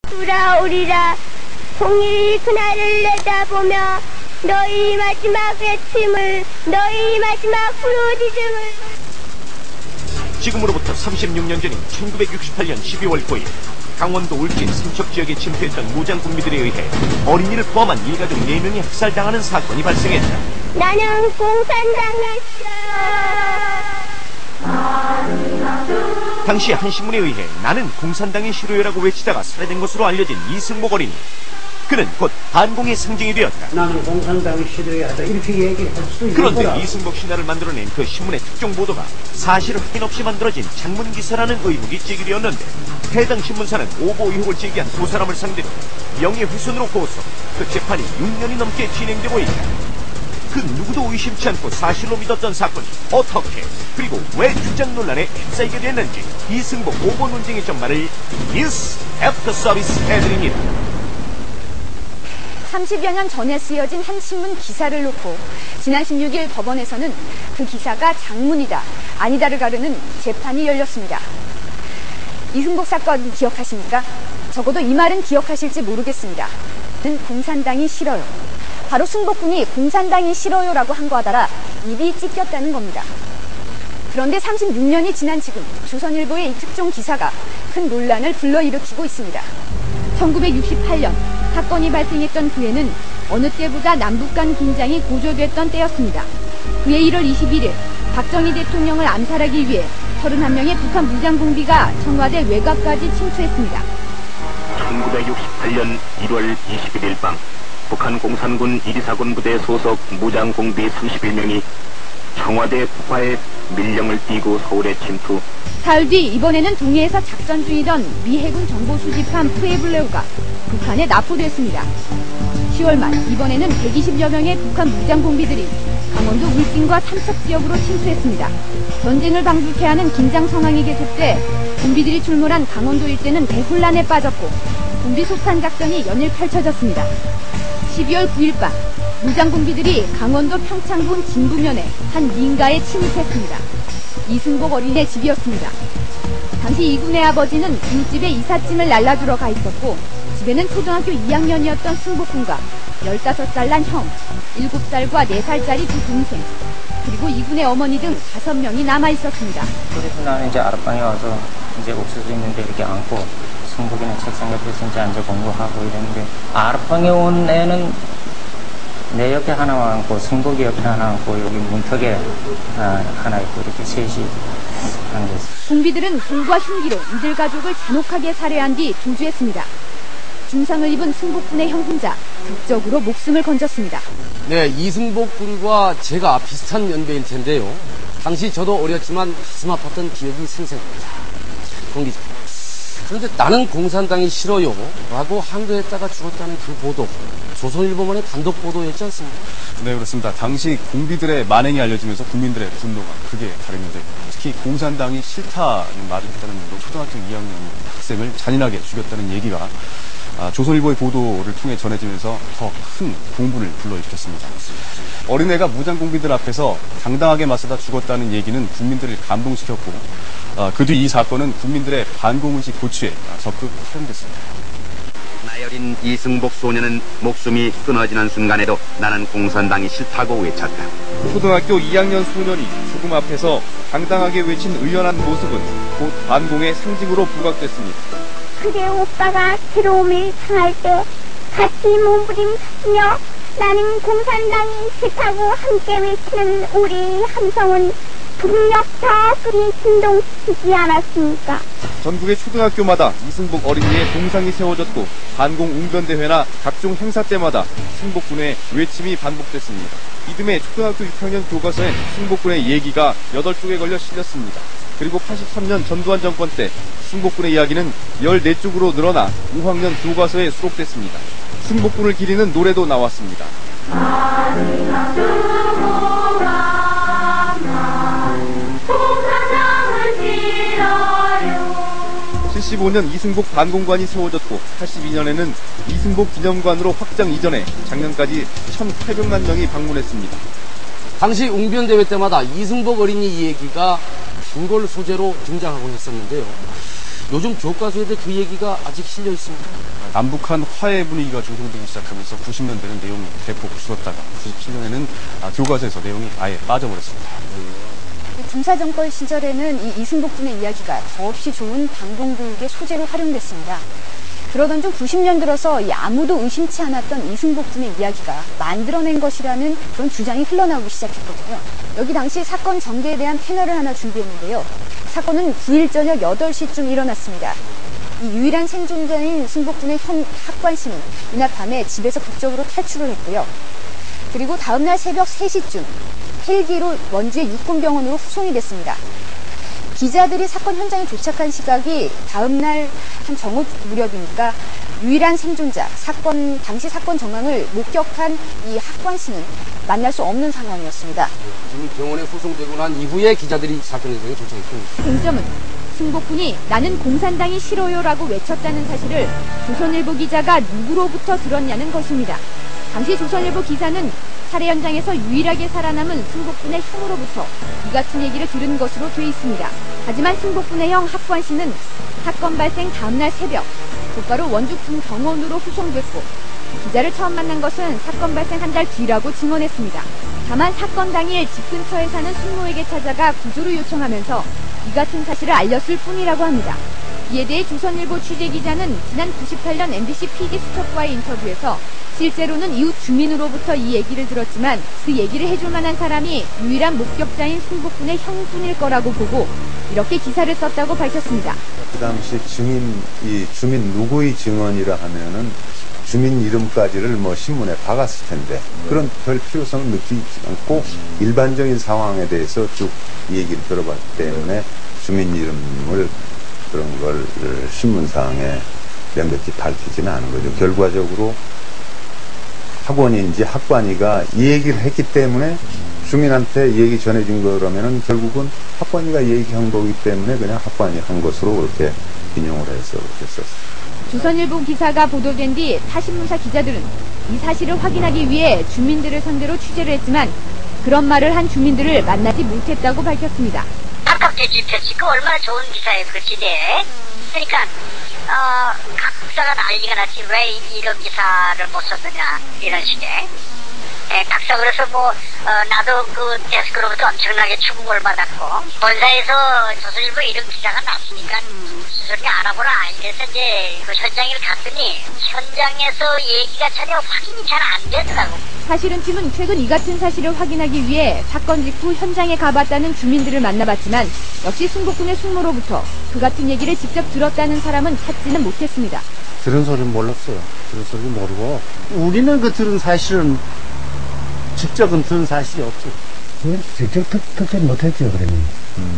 돌아오리라. 공일이 그날을 내다보며 너희 마지막 외침을, 너희 마지막 부르짖음을. 지금으로부터 36년 전인 1968년 12월 9일 강원도 울진 삼척지역에 침투했던 무장군비들에 의해 어린이를 포함한 일가족 4명이 학살당하는 사건이 발생했다. 나는 공산당의 당시 한 신문에 의해 나는 공산당의 시로요라고 외치다가 살해된 것으로 알려진 이승복 어린이. 그는 곧 반공의 상징이 되었다. 나는 공산당의 시로요하다 이렇게 얘기할 수 있는 그런데 거라. 이승복 신화를 만들어낸 그 신문의 특종 보도가 사실 확인 없이 만들어진 장문 기사라는 의혹이 제기되었는데, 해당 신문사는 오보 의혹을 제기한 두 사람을 상대로 명예훼손으로 고소. 그 재판이 6년이 넘게 진행되고 있다. 그 누구도 의심치 않고 사실로 믿었던 사건이 어떻게, 그리고 왜 주장 논란에 휩싸이게 됐는지 이승복 오보 논쟁의 전말을 뉴스 애프터 서비스 해드립니다. 30여 년 전에 쓰여진 한 신문 기사를 놓고 지난 16일 법원에서는 그 기사가 장문이다, 아니다를 가르는 재판이 열렸습니다. 이승복 사건 기억하십니까? 적어도 이 말은 기억하실지 모르겠습니다. 공산당이 싫어요. 바로 승복군이 공산당이 싫어요라고 한 거와 달아 입이 찢겼다는 겁니다. 그런데 36년이 지난 지금 조선일보의 이 특종 기사가 큰 논란을 불러일으키고 있습니다. 1968년 사건이 발생했던 그 해는 어느 때보다 남북 간 긴장이 고조됐던 때였습니다. 그해 1월 21일 박정희 대통령을 암살하기 위해 31명의 북한 무장공비가 청와대 외곽까지 침투했습니다. 1968년 1월 21일 밤 북한 공산군 124군 부대 소속 무장공비 31명이 청와대 북화에 밀령을 띠고 서울에 침투. 사흘 뒤 이번에는 동해에서 작전 중이던 미 해군 정보 수집함 프에블레오가 북한에 납포됐습니다. 10월 말 이번에는 120여 명의 북한 무장공비들이 강원도 울진과 삼척 지역으로 침투했습니다. 전쟁을 방불케 하는 긴장 상황이 계속돼 공비들이 출몰한 강원도 일대는 대혼란에 빠졌고 공비 속탄 작전이 연일 펼쳐졌습니다. 12월 9일 밤 무장공비들이 강원도 평창군 진부면에 한 민가에 침입했습니다. 이승복 어린이의 집이었습니다. 당시 이군의 아버지는 이웃집에 이삿짐을 날라주러 가 있었고 집에는 초등학교 2학년이었던 승복군과 15살 난 형, 7살과 4살짜리 두 동생, 그리고 이군의 어머니 등 5명이 남아 있었습니다. 그래서 나는 이제 아랫방에 와서 이제 옥수수 있는데 이렇게 앉고 승복이는 책상 옆에서 이제 앉아 공부하고 이랬는데, 아랫방에 온 애는 내 옆에 하나 앉고 승복이 옆에 하나 앉고 여기 문턱에 하나 있고 이렇게 셋이 앉았어요. 공비들은 불과 흉기로 이들 가족을 잔혹하게 살해한 뒤 도주했습니다. 중상을 입은 승복군의 형 혼자 극적으로 목숨을 건졌습니다. 네, 이승복군과 제가 비슷한 연배일 텐데요. 당시 저도 어렸지만 가슴 아팠던 기억이 생생합니다. 공기자. 그런데 나는 공산당이 싫어요 라고 항도했다가 죽었다는 그 보도, 조선일보만의 단독 보도였지 않습니까? 네, 그렇습니다. 당시 공비들의 만행이 알려지면서 국민들의 분노가 크게 다릅니다. 특히 공산당이 싫다는 말을 했다는 이유로 초등학교 2학년 학생을 잔인하게 죽였다는 얘기가 조선일보의 보도를 통해 전해지면서 더 큰 공분을 불러일으켰습니다. 어린애가 무장공비들 앞에서 당당하게 맞서다 죽었다는 얘기는 국민들을 감동시켰고, 그 뒤 이 사건은 국민들의 반공의식 고취에 적극 활용됐습니다. 나열인 이승복 소년은 목숨이 끊어지는 순간에도 나는 공산당이 싫다고 외쳤다. 초등학교 2학년 소년이 죽음 앞에서 당당하게 외친 의연한 모습은 곧 반공의 상징으로 부각됐습니다. 그대 오빠가 괴로움을 당할 때 같이 몸부림치며 나는 공산당이 싫다고 함께 외치는 우리 함성은 북녘 저 소리 진동시키지 않았습니까? 전국의 초등학교마다 이승복 어린이의 동상이 세워졌고 반공 웅변대회나 각종 행사 때마다 승복군의 외침이 반복됐습니다. 이듬해 초등학교 6학년 교과서엔 승복군의 얘기가 8쪽에 걸려 실렸습니다. 그리고 83년 전두환 정권 때 승복군의 이야기는 14쪽으로 늘어나 5학년 교과서에 수록됐습니다. 승복군을 기리는 노래도 나왔습니다. 75년 이승복 반공관이 세워졌고 82년에는 이승복 기념관으로 확장 이전해 작년까지 1,800만 명이 방문했습니다. 당시 웅변대회 때마다 이승복 어린이 얘기가 긴 걸 소재로 등장하곤 했었는데요. 요즘 교과서에도 그 얘기가 아직 실려 있습니다. 남북한 화해 분위기가 조성되기 시작하면서 90년대는 내용이 대폭 줄었다가 97년에는 교과서에서 내용이 아예 빠져버렸습니다. 군사정권 시절에는 이 이승복군의 이야기가 더없이 좋은 방송교육의 소재로 활용됐습니다. 그러던 중 90년 들어서 아무도 의심치 않았던 이승복군의 이야기가 만들어낸 것이라는 그런 주장이 흘러나오기 시작했거든요. 여기 당시 사건 전개에 대한 패널을 하나 준비했는데요. 사건은 9일 저녁 8시쯤 일어났습니다. 이 유일한 생존자인 승복군의 형 학관 씨는 이날 밤에 집에서 극적으로 탈출을 했고요. 그리고 다음날 새벽 3시쯤 헬기로 원주의 육군병원으로 후송이 됐습니다. 기자들이 사건 현장에 도착한 시각이 다음날 한 정오 무렵이니까 유일한 생존자, 당시 사건 정황을 목격한 이 학관 씨는 만날 수 없는 상황이었습니다. 이미 병원에 후송되고 난 이후에 기자들이 사건 현장에 도착했습니다. 쟁점은 승복군이 나는 공산당이 싫어요라고 외쳤다는 사실을 조선일보 기자가 누구로부터 들었냐는 것입니다. 당시 조선일보 기사는 살해 현장에서 유일하게 살아남은 승복군의 형으로부터 이 같은 얘기를 들은 것으로 돼 있습니다. 하지만 승복군의 형 학관 씨는 사건 발생 다음날 새벽 곧바로 원주 군병원으로 후송됐고 기자를 처음 만난 것은 사건 발생 한 달 뒤라고 증언했습니다. 다만 사건 당일 집 근처에 사는 숙모에게 찾아가 구조를 요청하면서 이 같은 사실을 알렸을 뿐이라고 합니다. 이에 대해 조선일보 취재기자는 지난 98년 MBC PD 수첩과의 인터뷰에서 실제로는 이웃 주민으로부터 이 얘기를 들었지만 그 얘기를 해줄 만한 사람이 유일한 목격자인 승복군의 형뿐일 거라고 보고 이렇게 기사를 썼다고 밝혔습니다. 그 당시 주민 누구의 증언이라 하면은 주민 이름까지를 신문에 박았을 텐데 그런 별 필요성을 느끼지 않고 일반적인 상황에 대해서 쭉 이 얘기를 들어봤기 때문에 주민 이름을 그런 걸 신문상에 명백히 밝히지는 않은 거죠. 결과적으로 학원인지 학관이가 이 얘기를 했기 때문에 주민한테 이 얘기 전해진 거라면은 결국은 학관이가 이 얘기한 거기 때문에 그냥 학관이 한 것으로 그렇게 인용을 해서 그렇게 썼어요. 조선일보 기사가 보도된 뒤 타신문사 기자들은 이 사실을 확인하기 위해 주민들을 상대로 취재를 했지만 그런 말을 한 주민들을 만나지 못했다고 밝혔습니다. 안팎에 집혀치고 얼마나 좋은 기사예요, 그 시대에. 그러니까 각사가 난리가 났지 왜 이런 기사를 못 썼느냐 이런 식의. 각사 그래서 나도 그 데스크로부터 엄청나게 추궁을 받았고 본사에서 조선일보 이런 기사가 났으니까 수술이 알아보라 이래서 이제 그 현장을 갔더니 현장에서 얘기가 전혀 확인이 잘 안 되더라고. 사실은 팀은 최근 이 같은 사실을 확인하기 위해 사건 직후 현장에 가봤다는 주민들을 만나봤지만 역시 승복군의 숙모로부터 그 같은 얘기를 직접 들었다는 사람은 찾지는 못했습니다. 들은 소리는 몰랐어요. 들은 소리는 모르고 우리는 그 들은 사실은 직접은 들은 사실이 없죠. 직접 듣지 못했죠, 그러면.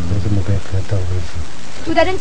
그래서 그랬다고 그래서. 또 다른